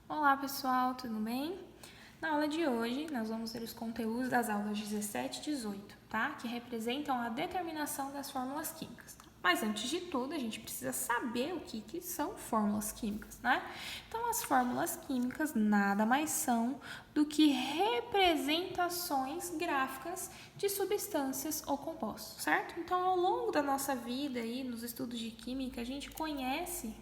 Olá pessoal, tudo bem? Na aula de hoje, nós vamos ver os conteúdos das aulas 17 e 18, tá? Que representam a determinação das fórmulas químicas. Mas antes de tudo, a gente precisa saber o que são fórmulas químicas, né? Então, as fórmulas químicas nada mais são do que representações gráficas de substâncias ou compostos, certo? Então, ao longo da nossa vida aí, nos estudos de química, a gente conhece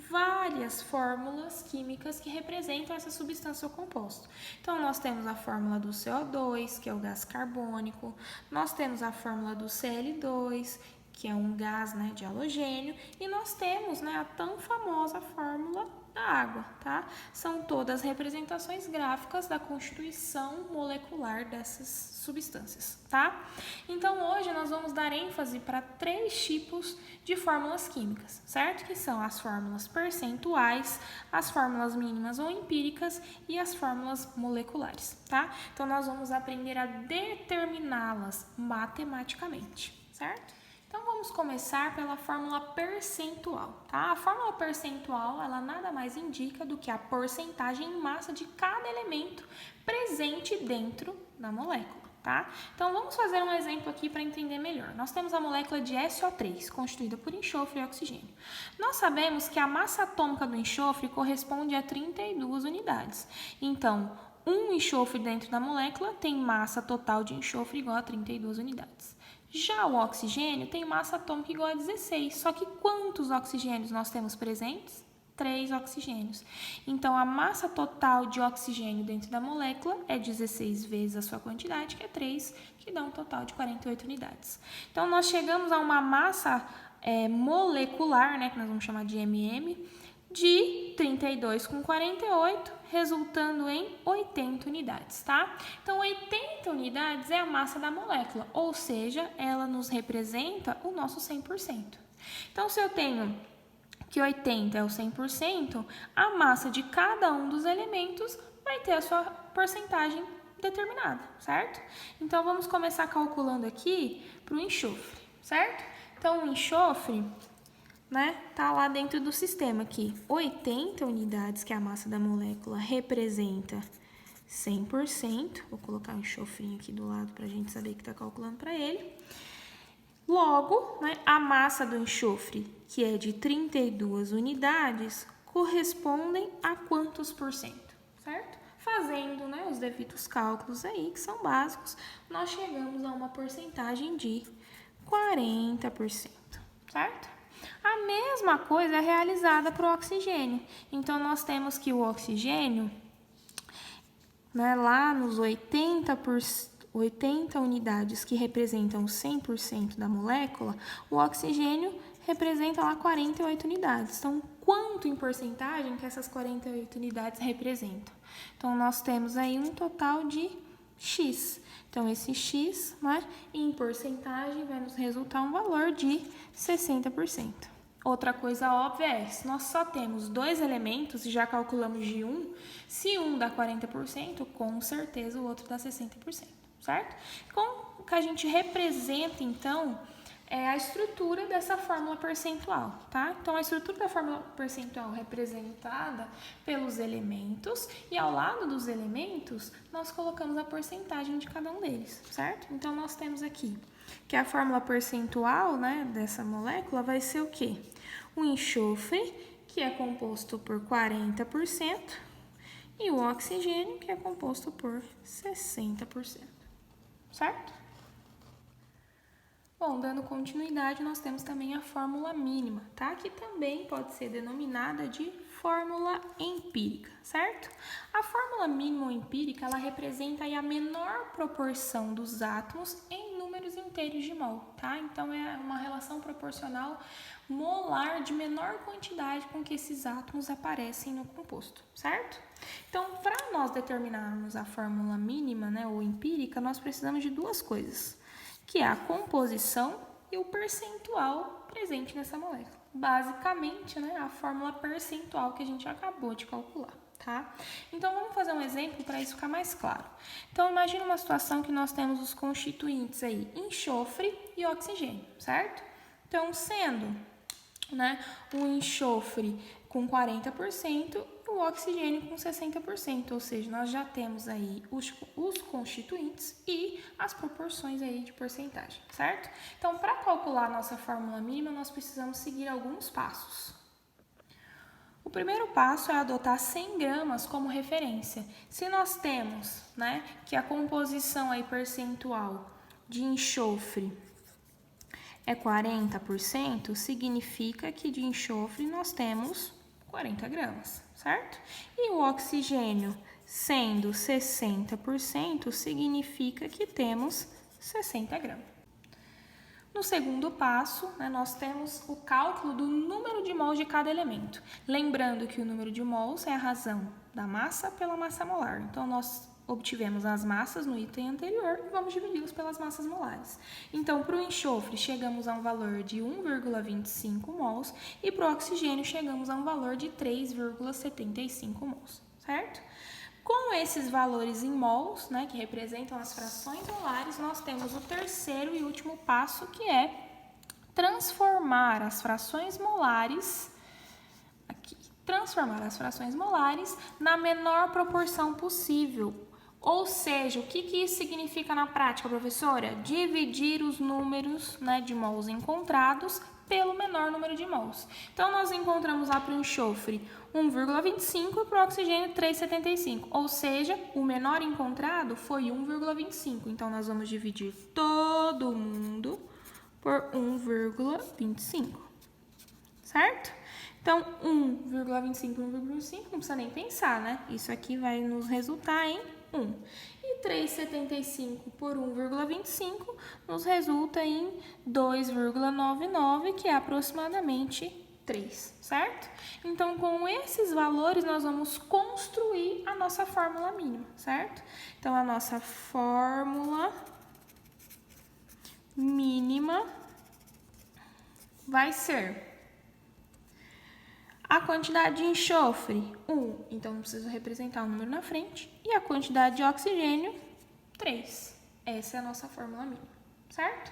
várias fórmulas químicas que representam essa substância ou composto. Então, nós temos a fórmula do CO2, que é o gás carbônico, nós temos a fórmula do Cl2, que é um gás de halogênio, e nós temos a tão famosa fórmula da água, tá? São todas representações gráficas da constituição molecular dessas substâncias, tá? Então, hoje nós vamos dar ênfase para 3 tipos de fórmulas químicas, certo? Que são as fórmulas percentuais, as fórmulas mínimas ou empíricas e as fórmulas moleculares, tá? Então, nós vamos aprender a determiná-las matematicamente, certo? Então, vamos começar pela fórmula percentual, tá? A fórmula percentual, ela nada mais indica do que a porcentagem em massa de cada elemento presente dentro da molécula, tá? Então, vamos fazer um exemplo aqui para entender melhor. Nós temos a molécula de SO3, constituída por enxofre e oxigênio. Nós sabemos que a massa atômica do enxofre corresponde a 32 unidades. Então, um enxofre dentro da molécula tem massa total de enxofre igual a 32 unidades. Já o oxigênio tem massa atômica igual a 16, só que quantos oxigênios nós temos presentes? 3 oxigênios. Então, a massa total de oxigênio dentro da molécula é 16 vezes a sua quantidade, que é 3, que dá um total de 48 unidades. Então, nós chegamos a uma massa molecular, que nós vamos chamar de MM, de 32 com 48, resultando em 80 unidades, tá? Então, 80 unidades é a massa da molécula, ou seja, ela nos representa o nosso 100%. Então, se eu tenho que 80 é o 100%, a massa de cada um dos elementos vai ter a sua porcentagem determinada, certo? Então, vamos começar calculando aqui para o enxofre, certo? Então, o enxofre tá lá dentro do sistema aqui. 80 unidades, que é a massa da molécula, representa 100%. Vou colocar um enxofrinho aqui do lado para a gente saber que está calculando para ele. Logo, a massa do enxofre, que é de 32 unidades, correspondem a quantos por cento, certo? Fazendo os devidos cálculos aí, que são básicos, nós chegamos a uma porcentagem de 40%, certo? A mesma coisa é realizada para o oxigênio. Então, nós temos que o oxigênio, lá nos 80 unidades que representam 100% da molécula, o oxigênio representa lá 48 unidades. Então, quanto em porcentagem que essas 48 unidades representam? Então, nós temos aí um total de X. Então, esse X, em porcentagem, vai nos resultar um valor de 60%. Outra coisa óbvia é, se nós só temos 2 elementos e já calculamos de um, se um dá 40%, com certeza o outro dá 60%, certo? Como que a gente representa, então, a estrutura dessa fórmula percentual, tá? Então, a estrutura da fórmula percentual representada pelos elementos e ao lado dos elementos, nós colocamos a porcentagem de cada um deles, certo? Então, nós temos aqui que a fórmula percentual, dessa molécula vai ser o quê? O enxofre, que é composto por 40%, e o oxigênio, que é composto por 60%, certo? Bom, dando continuidade, nós temos também a fórmula mínima, tá? Que também pode ser denominada de fórmula empírica, certo? A fórmula mínima ou empírica, ela representa aí a menor proporção dos átomos em números inteiros de mol, tá? Então, é uma relação proporcional molar de menor quantidade com que esses átomos aparecem no composto, certo? Então, para nós determinarmos a fórmula mínima, ou empírica, nós precisamos de 2 coisas, que é a composição e o percentual presente nessa molécula. Basicamente, a fórmula percentual que a gente acabou de calcular, tá? Então, vamos fazer um exemplo para isso ficar mais claro. Então, imagine uma situação que nós temos os constituintes aí, enxofre e oxigênio, certo? Então, sendo o enxofre com 40% e o oxigênio com 60%, ou seja, nós já temos aí os constituintes e as proporções aí de porcentagem, certo? Então, para calcular a nossa fórmula mínima, nós precisamos seguir alguns passos. O primeiro passo é adotar 100 gramas como referência. Se nós temos, né, que a composição aí percentual de enxofre é 40%, significa que de enxofre nós temos 40 gramas, certo? E o oxigênio sendo 60%, significa que temos 60 gramas. No segundo passo, né, nós temos o cálculo do número de mols de cada elemento. Lembrando que o número de mols é a razão da massa pela massa molar. Então, nós obtivemos as massas no item anterior e vamos dividi-los pelas massas molares. Então, para o enxofre, chegamos a um valor de 1,25 mols e para o oxigênio, chegamos a um valor de 3,75 mols, certo? Com esses valores em mols, né, que representam as frações molares, nós temos o terceiro e último passo, que é transformar as frações molares na menor proporção possível. Ou seja, o que isso significa na prática, professora? Dividir os números, né, de mols encontrados pelo menor número de mols. Então, nós encontramos lá para o enxofre 1,25 e para o oxigênio 3,75. Ou seja, o menor encontrado foi 1,25. Então, nós vamos dividir todo mundo por 1,25. Certo? Então, 1,25 por 1,25, não precisa nem pensar, né? Isso aqui vai nos resultar em 1. E 3,75 por 1,25 nos resulta em 2,99, que é aproximadamente 3, certo? Então, com esses valores, nós vamos construir a nossa fórmula mínima, certo? Então, a nossa fórmula mínima vai ser a quantidade de enxofre, 1, então não preciso representar o número na frente, e a quantidade de oxigênio, 3. Essa é a nossa fórmula mínima, certo?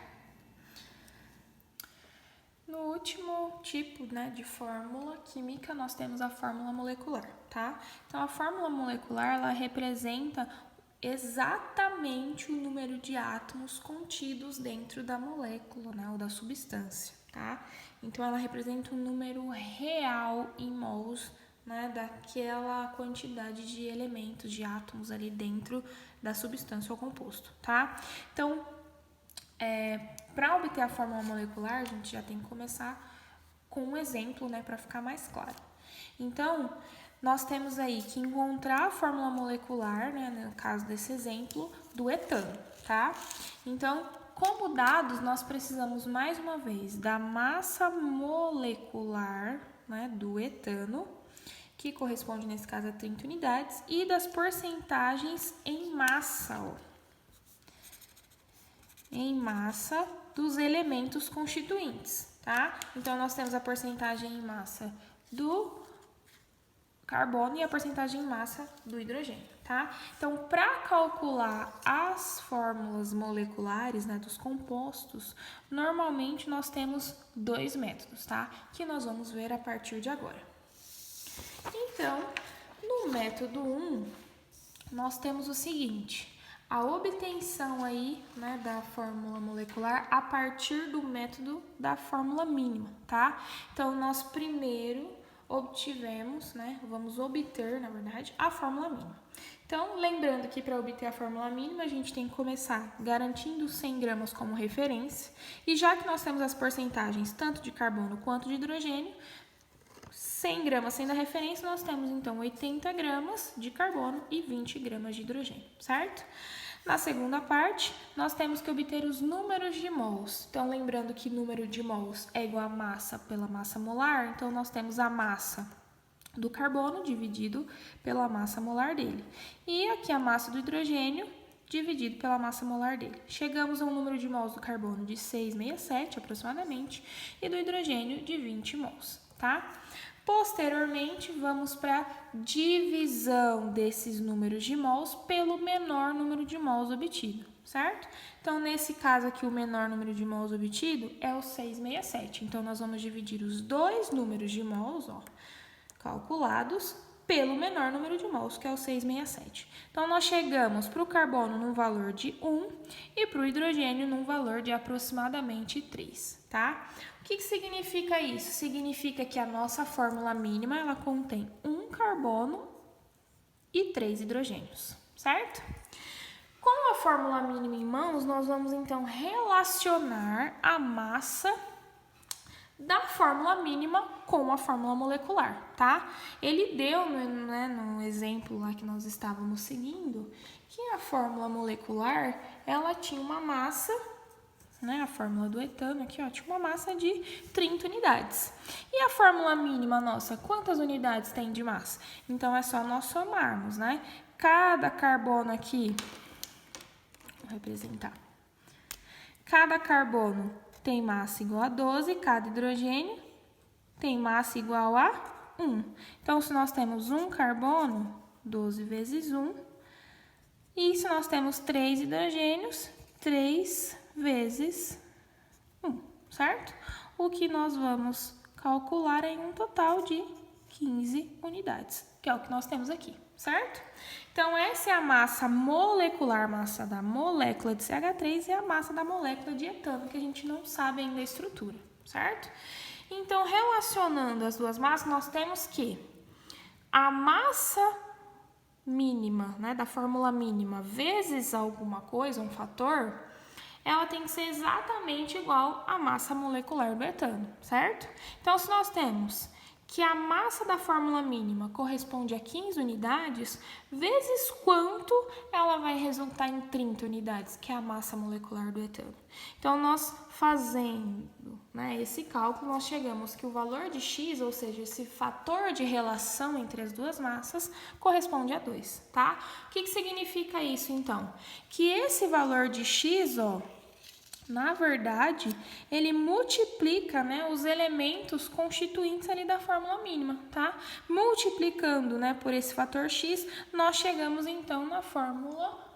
No último tipo, né, de fórmula química, nós temos a fórmula molecular, tá? Então, a fórmula molecular, ela representa exatamente o número de átomos contidos dentro da molécula, né, ou da substância, tá? Então, ela representa um número real em mols, né, daquela quantidade de elementos, de átomos ali dentro da substância ou composto, tá? Então, para obter a fórmula molecular, a gente já tem que começar com um exemplo, né, para ficar mais claro. Então, nós temos aí que encontrar a fórmula molecular, né, no caso desse exemplo, do etano, tá? Então, como dados, nós precisamos, mais uma vez, da massa molecular, né, do etano, que corresponde, nesse caso, a 30 unidades, e das porcentagens em massa, ó. Em massa dos elementos constituintes, tá? Então, nós temos a porcentagem em massa do carbono e a porcentagem em massa do hidrogênio, tá? Então, para calcular as fórmulas moleculares, né, dos compostos, normalmente nós temos dois métodos, tá? Que nós vamos ver a partir de agora. Então, no método 1, nós temos o seguinte: a obtenção aí, né, da fórmula molecular a partir do método da fórmula mínima, tá? Então, nós primeiro obtivemos, né, vamos obter, na verdade, a fórmula mínima. Então, lembrando que para obter a fórmula mínima, a gente tem que começar garantindo 100 gramas como referência, e já que nós temos as porcentagens tanto de carbono quanto de hidrogênio, 100 gramas sendo a referência, nós temos então 80 gramas de carbono e 20 gramas de hidrogênio, certo? Na segunda parte, nós temos que obter os números de mols. Então, lembrando que número de mols é igual a massa pela massa molar, então nós temos a massa do carbono dividido pela massa molar dele. E aqui a massa do hidrogênio dividido pela massa molar dele. Chegamos a um número de mols do carbono de 6,67 aproximadamente e do hidrogênio de 20 mols, tá? Posteriormente, vamos para a divisão desses números de mols pelo menor número de mols obtido, certo? Então, nesse caso aqui, o menor número de mols obtido é o 6,67. Então, nós vamos dividir os dois números de mols, ó, calculados pelo menor número de mols, que é o 667. Então, nós chegamos para o carbono num valor de 1 e para o hidrogênio num valor de aproximadamente 3, tá? O que significa isso? Significa que a nossa fórmula mínima, ela contém 1 carbono e 3 hidrogênios, certo? Com a fórmula mínima em mãos, nós vamos, então, relacionar a massa da fórmula mínima com a fórmula molecular, tá? Ele deu, né, no exemplo lá que nós estávamos seguindo, que a fórmula molecular, ela tinha uma massa, né, a fórmula do etano aqui, ó, tinha uma massa de 30 unidades. E a fórmula mínima nossa, quantas unidades tem de massa? Então, é só nós somarmos, né? Cada carbono aqui, vou representar, cada carbono tem massa igual a 12, cada hidrogênio tem massa igual a 1. Então, se nós temos 1 carbono, 12 vezes 1. E se nós temos 3 hidrogênios, 3 vezes 1, certo? O que nós vamos calcular é um total de 15 unidades, que é o que nós temos aqui, certo? Então, essa é a massa molecular, massa da molécula de CH3 e a massa da molécula de etano, que a gente não sabe ainda a estrutura, certo? Então, relacionando as duas massas, nós temos que a massa mínima, né, da fórmula mínima, vezes alguma coisa, um fator, ela tem que ser exatamente igual à massa molecular do etano, certo? Então, se nós temos que a massa da fórmula mínima corresponde a 15 unidades, vezes quanto ela vai resultar em 30 unidades, que é a massa molecular do etano. Então, nós fazendo, né, esse cálculo, nós chegamos que o valor de x, ou seja, esse fator de relação entre as duas massas, corresponde a 2, tá? O que significa isso, então? Que esse valor de x, ó, na verdade, ele multiplica, né, os elementos constituintes ali da fórmula mínima, tá? Multiplicando, né, por esse fator x, nós chegamos, então, na fórmula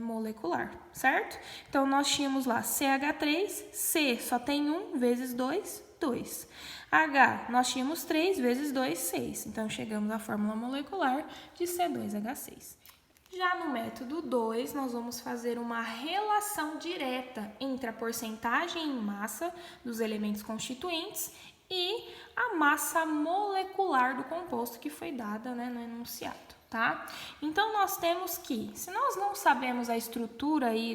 molecular, certo? Então, nós tínhamos lá CH3, C só tem 1 vezes 2, 2. H, nós tínhamos 3 vezes 2, 6. Então, chegamos à fórmula molecular de C2H6. Já no método 2, nós vamos fazer uma relação direta entre a porcentagem em massa dos elementos constituintes e a massa molecular do composto que foi dada, né, no enunciado, tá? Então, nós temos que, se nós não sabemos a estrutura aí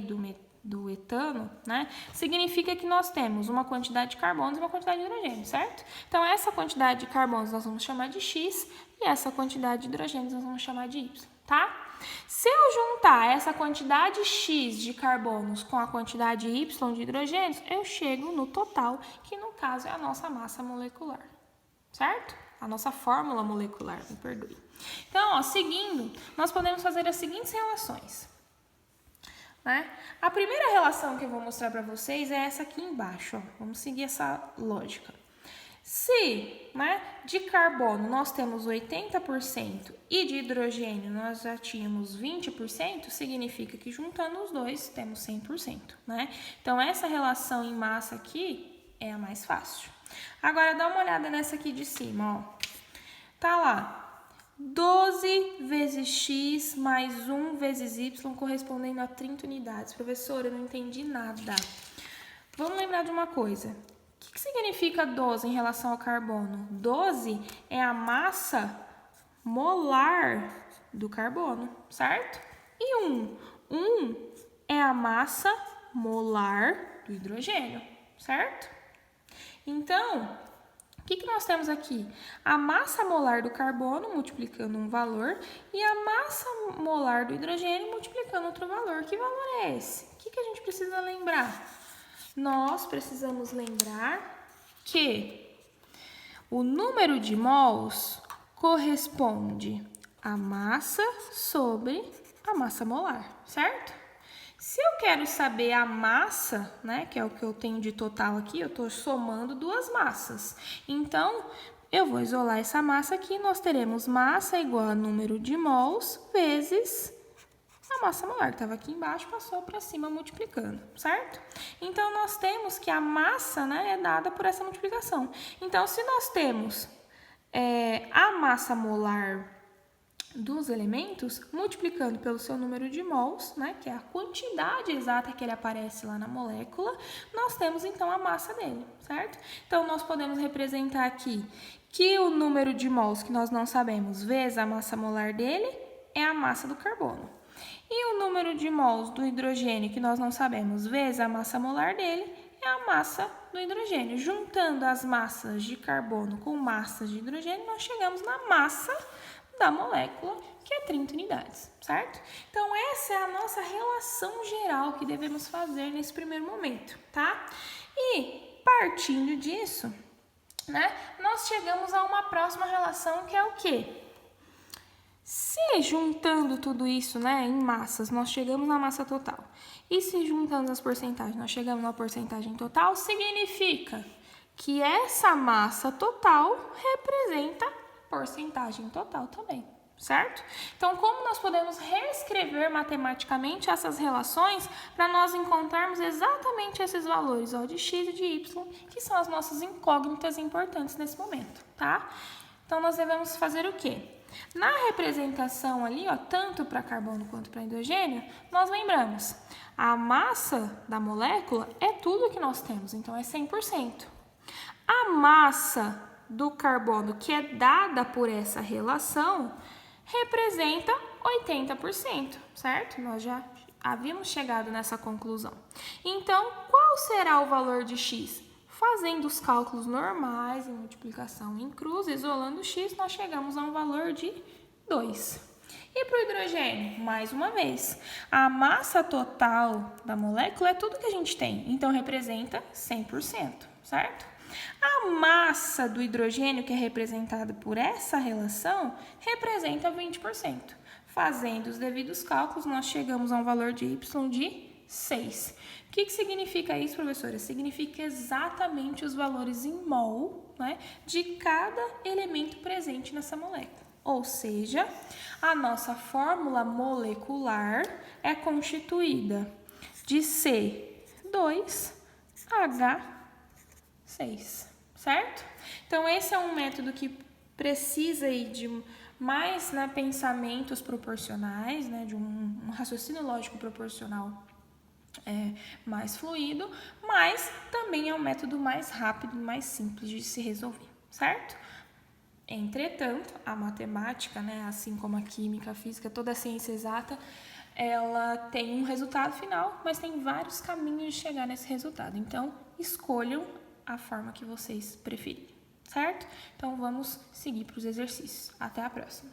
do etano, né, significa que nós temos uma quantidade de carbonos e uma quantidade de hidrogênio, certo? Então, essa quantidade de carbonos nós vamos chamar de X e essa quantidade de hidrogênios nós vamos chamar de Y, tá? Se eu juntar essa quantidade X de carbonos com a quantidade Y de hidrogênios, eu chego no total, que no caso é a nossa massa molecular, certo? A nossa fórmula molecular, me perdoe. Então, ó, seguindo, nós podemos fazer as seguintes relações, né? A primeira relação que eu vou mostrar para vocês é essa aqui embaixo, ó. Vamos seguir essa lógica. Se, né, de carbono nós temos 80% e de hidrogênio nós já tínhamos 20%, significa que juntando os dois temos 100%, né? Então, essa relação em massa aqui é a mais fácil. Agora, dá uma olhada nessa aqui de cima, ó. Tá lá, 12 vezes x mais 1 vezes y correspondendo a 30 unidades. Professora, eu não entendi nada. Vamos lembrar de uma coisa. O que significa 12 em relação ao carbono? 12 é a massa molar do carbono, certo? E 1? 1 é a massa molar do hidrogênio, certo? Então, o que nós temos aqui? A massa molar do carbono multiplicando um valor e a massa molar do hidrogênio multiplicando outro valor. Que valor é esse? O que a gente precisa lembrar? Nós precisamos lembrar que o número de mols corresponde à massa sobre a massa molar, certo? Se eu quero saber a massa, né, que é o que eu tenho de total aqui, eu estou somando duas massas. Então, eu vou isolar essa massa aqui, nós teremos massa igual a número de mols vezes a massa molar, que estava aqui embaixo, passou para cima multiplicando, certo? Então, nós temos que a massa, né, é dada por essa multiplicação. Então, se nós temos a massa molar dos elementos, multiplicando pelo seu número de mols, né, que é a quantidade exata que ele aparece lá na molécula, nós temos então a massa dele, certo? Então, nós podemos representar aqui que o número de mols que nós não sabemos vezes a massa molar dele é a massa do carbono. E o número de mols do hidrogênio que nós não sabemos vezes a massa molar dele é a massa do hidrogênio. Juntando as massas de carbono com massas de hidrogênio, nós chegamos na massa da molécula, que é 30 unidades, certo? Então, essa é a nossa relação geral que devemos fazer nesse primeiro momento, tá? E, partindo disso, né, nós chegamos a uma próxima relação, que é o quê? Se juntando tudo isso, né, em massas, nós chegamos na massa total. E se juntando as porcentagens, nós chegamos na porcentagem total, significa que essa massa total representa porcentagem total também, certo? Então, como nós podemos reescrever matematicamente essas relações para nós encontrarmos exatamente esses valores, ó, de x e de y, que são as nossas incógnitas importantes nesse momento, tá? Então, nós devemos fazer o quê? Na representação ali, ó, tanto para carbono quanto para hidrogênio, nós lembramos, a massa da molécula é tudo que nós temos, então é 100%. A massa do carbono, que é dada por essa relação, representa 80%, certo? Nós já havíamos chegado nessa conclusão. Então, qual será o valor de x? Fazendo os cálculos normais em multiplicação em cruz, isolando x, nós chegamos a um valor de 2. E para o hidrogênio, mais uma vez, a massa total da molécula é tudo que a gente tem, então representa 100%, certo? A massa do hidrogênio, que é representada por essa relação, representa 20%. Fazendo os devidos cálculos, nós chegamos a um valor de y de 6. O que significa isso, professora? Significa exatamente os valores em mol, né, de cada elemento presente nessa molécula. Ou seja, a nossa fórmula molecular é constituída de C2H6, certo? Então, esse é um método que precisa aí de mais, né, pensamentos proporcionais, né, de um raciocínio lógico proporcional mais fluido, mas também é um método mais rápido e mais simples de se resolver, certo? Entretanto, a matemática, né, assim como a química, a física, toda a ciência exata, ela tem um resultado final, mas tem vários caminhos de chegar nesse resultado. Então, escolham a forma que vocês preferirem, certo? Então, vamos seguir para os exercícios. Até a próxima!